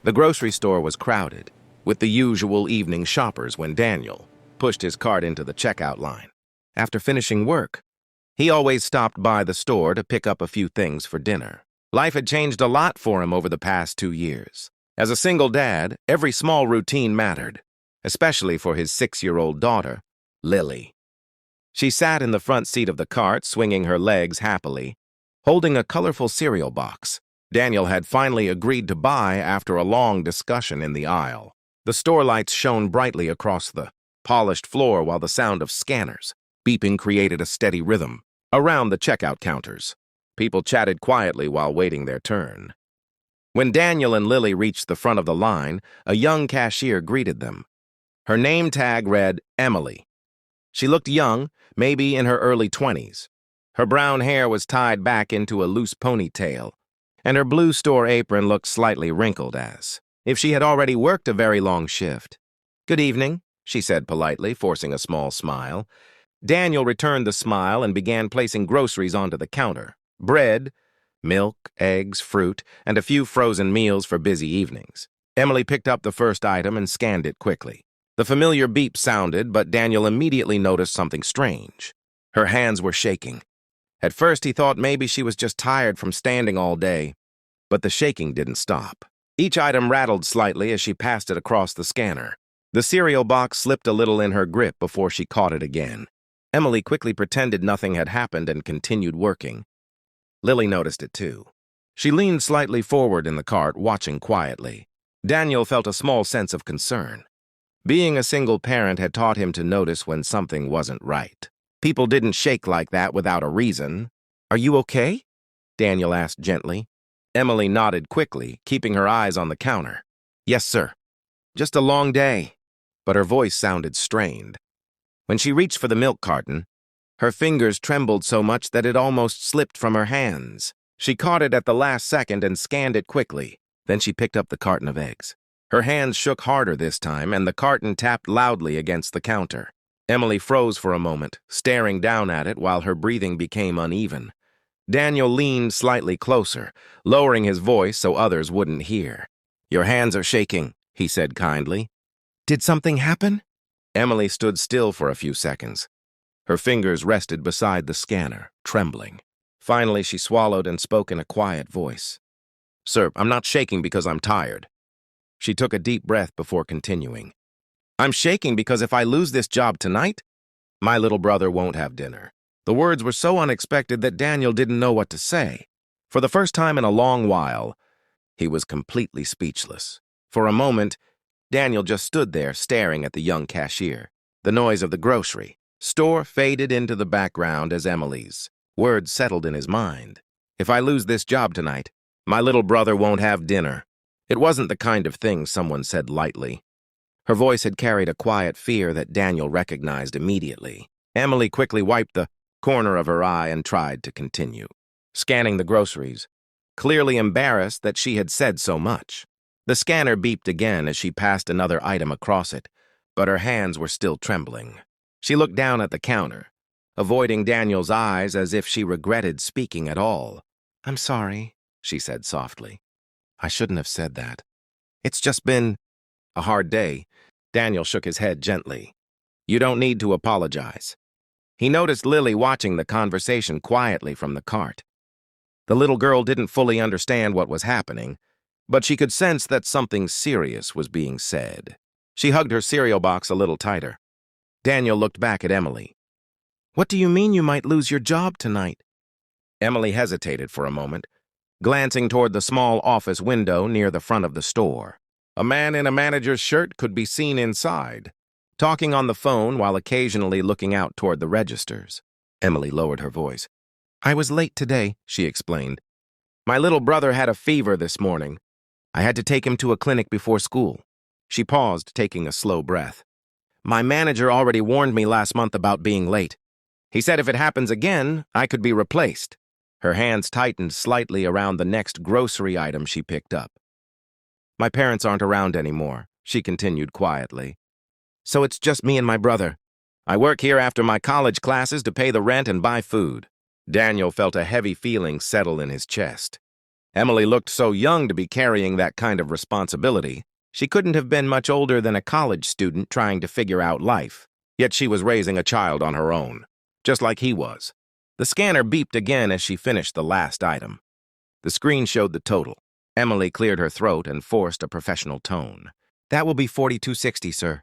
The grocery store was crowded, with the usual evening shoppers when Daniel pushed his cart into the checkout line. After finishing work, he always stopped by the store to pick up a few things for dinner. Life had changed a lot for him over the past 2 years. As a single dad, every small routine mattered, especially for his 6-year-old daughter, Lily. She sat in the front seat of the cart, swinging her legs happily, holding a colorful cereal box Daniel had finally agreed to buy after a long discussion in the aisle. The store lights shone brightly across the polished floor while the sound of scanners beeping created a steady rhythm around the checkout counters. People chatted quietly while waiting their turn. When Daniel and Lily reached the front of the line, a young cashier greeted them. Her name tag read Emily. She looked young, maybe in her early 20s. Her brown hair was tied back into a loose ponytail, and her blue store apron looked slightly wrinkled as if she had already worked a very long shift. "Good evening," she said politely, forcing a small smile. Daniel returned the smile and began placing groceries onto the counter. Bread, milk, eggs, fruit, and a few frozen meals for busy evenings. Emily picked up the first item and scanned it quickly. The familiar beep sounded, but Daniel immediately noticed something strange. Her hands were shaking. At first, he thought maybe she was just tired from standing all day, but the shaking didn't stop. Each item rattled slightly as she passed it across the scanner. The cereal box slipped a little in her grip before she caught it again. Emily quickly pretended nothing had happened and continued working. Lily noticed it too. She leaned slightly forward in the cart, watching quietly. Daniel felt a small sense of concern. Being a single parent had taught him to notice when something wasn't right. People didn't shake like that without a reason. "Are you okay?" Daniel asked gently. Emily nodded quickly, keeping her eyes on the counter. "Yes, sir. Just a long day." But her voice sounded strained. When she reached for the milk carton, her fingers trembled so much that it almost slipped from her hands. She caught it at the last second and scanned it quickly. Then she picked up the carton of eggs. Her hands shook harder this time, and the carton tapped loudly against the counter. Emily froze for a moment, staring down at it while her breathing became uneven. Daniel leaned slightly closer, lowering his voice so others wouldn't hear. "Your hands are shaking," he said kindly. "Did something happen?" Emily stood still for a few seconds. Her fingers rested beside the scanner, trembling. Finally, she swallowed and spoke in a quiet voice. "Sir, I'm not shaking because I'm tired." She took a deep breath before continuing. "I'm shaking because if I lose this job tonight, my little brother won't have dinner." The words were so unexpected that Daniel didn't know what to say. For the first time in a long while, he was completely speechless. For a moment, Daniel just stood there staring at the young cashier. The noise of the grocery store faded into the background as Emily's words settled in his mind. "If I lose this job tonight, my little brother won't have dinner." It wasn't the kind of thing someone said lightly. Her voice had carried a quiet fear that Daniel recognized immediately. Emily quickly wiped the corner of her eye and tried to continue, scanning the groceries, clearly embarrassed that she had said so much. The scanner beeped again as she passed another item across it, but her hands were still trembling. She looked down at the counter, avoiding Daniel's eyes as if she regretted speaking at all. "I'm sorry," she said softly. "I shouldn't have said that. It's just been a hard day." Daniel shook his head gently. "You don't need to apologize." He noticed Lily watching the conversation quietly from the cart. The little girl didn't fully understand what was happening, but she could sense that something serious was being said. She hugged her cereal box a little tighter. Daniel looked back at Emily. "What do you mean you might lose your job tonight?" Emily hesitated for a moment, glancing toward the small office window near the front of the store. A man in a manager's shirt could be seen inside, talking on the phone while occasionally looking out toward the registers. Emily lowered her voice. "I was late today," she explained. "My little brother had a fever this morning. I had to take him to a clinic before school." She paused, taking a slow breath. "My manager already warned me last month about being late. He said if it happens again, I could be replaced." Her hands tightened slightly around the next grocery item she picked up. "My parents aren't around anymore," she continued quietly. "So it's just me and my brother. I work here after my college classes to pay the rent and buy food." Daniel felt a heavy feeling settle in his chest. Emily looked so young to be carrying that kind of responsibility. She couldn't have been much older than a college student trying to figure out life. Yet she was raising a child on her own, just like he was. The scanner beeped again as she finished the last item. The screen showed the total. Emily cleared her throat and forced a professional tone. "That will be $42.60, sir."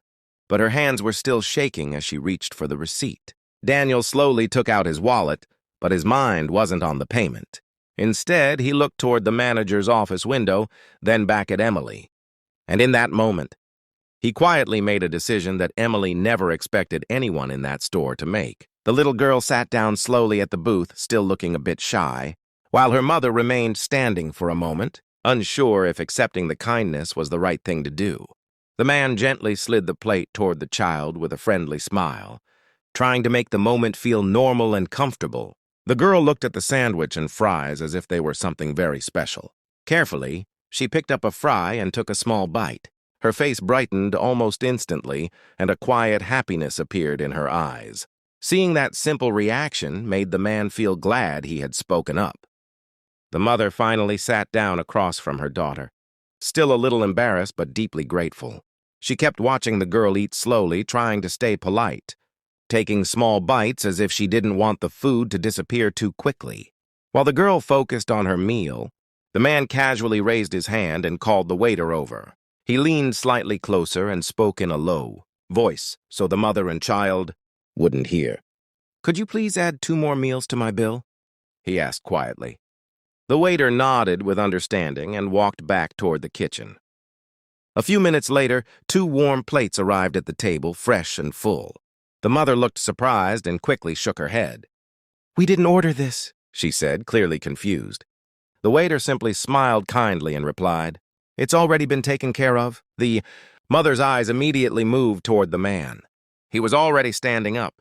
But her hands were still shaking as she reached for the receipt. Daniel slowly took out his wallet, but his mind wasn't on the payment. Instead, he looked toward the manager's office window, then back at Emily. And in that moment, he quietly made a decision that Emily never expected anyone in that store to make. The little girl sat down slowly at the booth, still looking a bit shy, while her mother remained standing for a moment, unsure if accepting the kindness was the right thing to do. The man gently slid the plate toward the child with a friendly smile, trying to make the moment feel normal and comfortable. The girl looked at the sandwich and fries as if they were something very special. Carefully, she picked up a fry and took a small bite. Her face brightened almost instantly, and a quiet happiness appeared in her eyes. Seeing that simple reaction made the man feel glad he had spoken up. The mother finally sat down across from her daughter, still a little embarrassed but deeply grateful. She kept watching the girl eat slowly, trying to stay polite, taking small bites as if she didn't want the food to disappear too quickly. While the girl focused on her meal, the man casually raised his hand and called the waiter over. He leaned slightly closer and spoke in a low voice so the mother and child wouldn't hear. "Could you please add 2 more meals to my bill?" he asked quietly. The waiter nodded with understanding and walked back toward the kitchen. A few minutes later, 2 warm plates arrived at the table, fresh and full. The mother looked surprised and quickly shook her head. "We didn't order this," she said, clearly confused. The waiter simply smiled kindly and replied, "It's already been taken care of." The mother's eyes immediately moved toward the man. He was already standing up,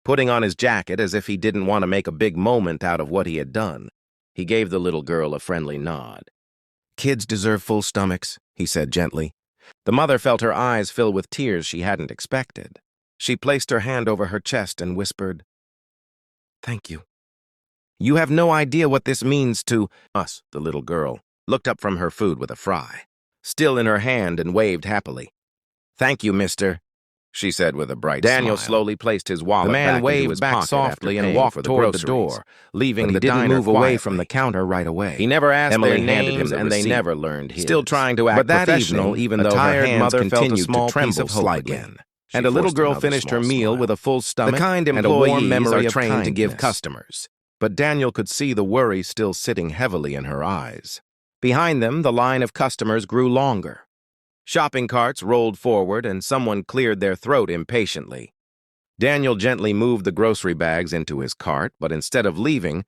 putting on his jacket as if he didn't want to make a big moment out of what he had done. He gave the little girl a friendly nod. "Kids deserve full stomachs," he said gently. The mother felt her eyes fill with tears she hadn't expected. She placed her hand over her chest and whispered, "Thank you. You have no idea what this means to us." The little girl looked up from her food with a fry, still in her hand, and waved happily. "Thank you, mister," she said with a bright smile. Daniel slowly placed his wallet back into his pocket. The man waved back softly and walked toward the door, leaving the diner move away from the counter right away. He never asked their names, and they never learned his. Still trying to act professional, even though her hands continued to tremble slightly. And a little girl finished her meal with a full stomach and a warm memory of trained to give customers. But Daniel could see the worry still sitting heavily in her eyes. Behind them, the line of customers grew longer. Shopping carts rolled forward, and someone cleared their throat impatiently. Daniel gently moved the grocery bags into his cart, but instead of leaving,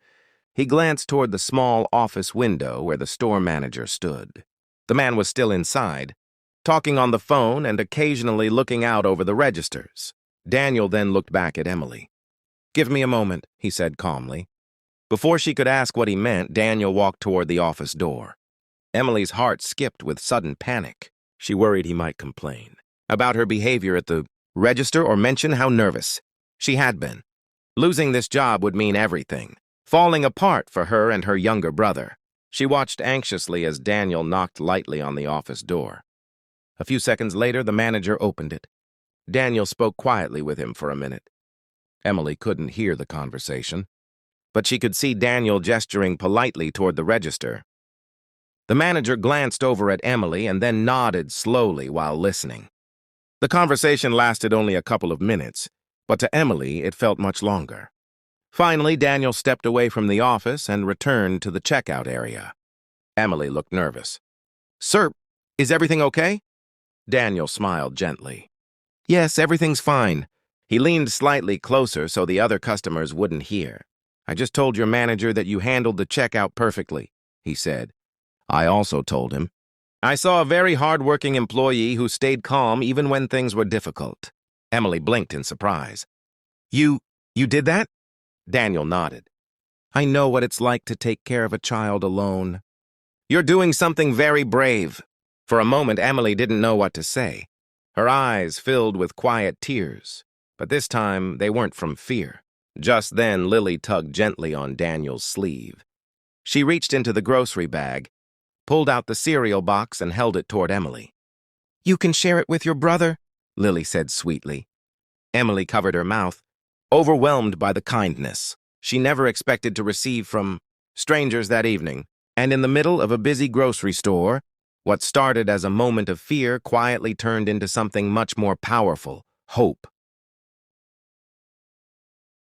he glanced toward the small office window where the store manager stood. The man was still inside, talking on the phone and occasionally looking out over the registers. Daniel then looked back at Emily. "Give me a moment," he said calmly. Before she could ask what he meant, Daniel walked toward the office door. Emily's heart skipped with sudden panic. She worried he might complain about her behavior at the register or mention how nervous she had been. Losing this job would mean everything, falling apart for her and her younger brother. She watched anxiously as Daniel knocked lightly on the office door. A few seconds later, the manager opened it. Daniel spoke quietly with him for a minute. Emily couldn't hear the conversation, but she could see Daniel gesturing politely toward the register. The manager glanced over at Emily and then nodded slowly while listening. The conversation lasted only a couple of minutes, but to Emily it felt much longer. Finally, Daniel stepped away from the office and returned to the checkout area. Emily looked nervous. "Sir, is everything okay?" Daniel smiled gently. "Yes, everything's fine." He leaned slightly closer so the other customers wouldn't hear. "I just told your manager that you handled the checkout perfectly," he said. I also told him, "I saw a very hard-working employee who stayed calm even when things were difficult." Emily blinked in surprise. You did that?" Daniel nodded. "I know what it's like to take care of a child alone." "You're doing something very brave." For a moment, Emily didn't know what to say. Her eyes filled with quiet tears, but this time they weren't from fear. Just then, Lily tugged gently on Daniel's sleeve. She reached into the grocery bag, pulled out the cereal box, and held it toward Emily. "You can share it with your brother," Lily said sweetly. Emily covered her mouth, overwhelmed by the kindness she never expected to receive from strangers that evening. And in the middle of a busy grocery store, what started as a moment of fear quietly turned into something much more powerful: hope.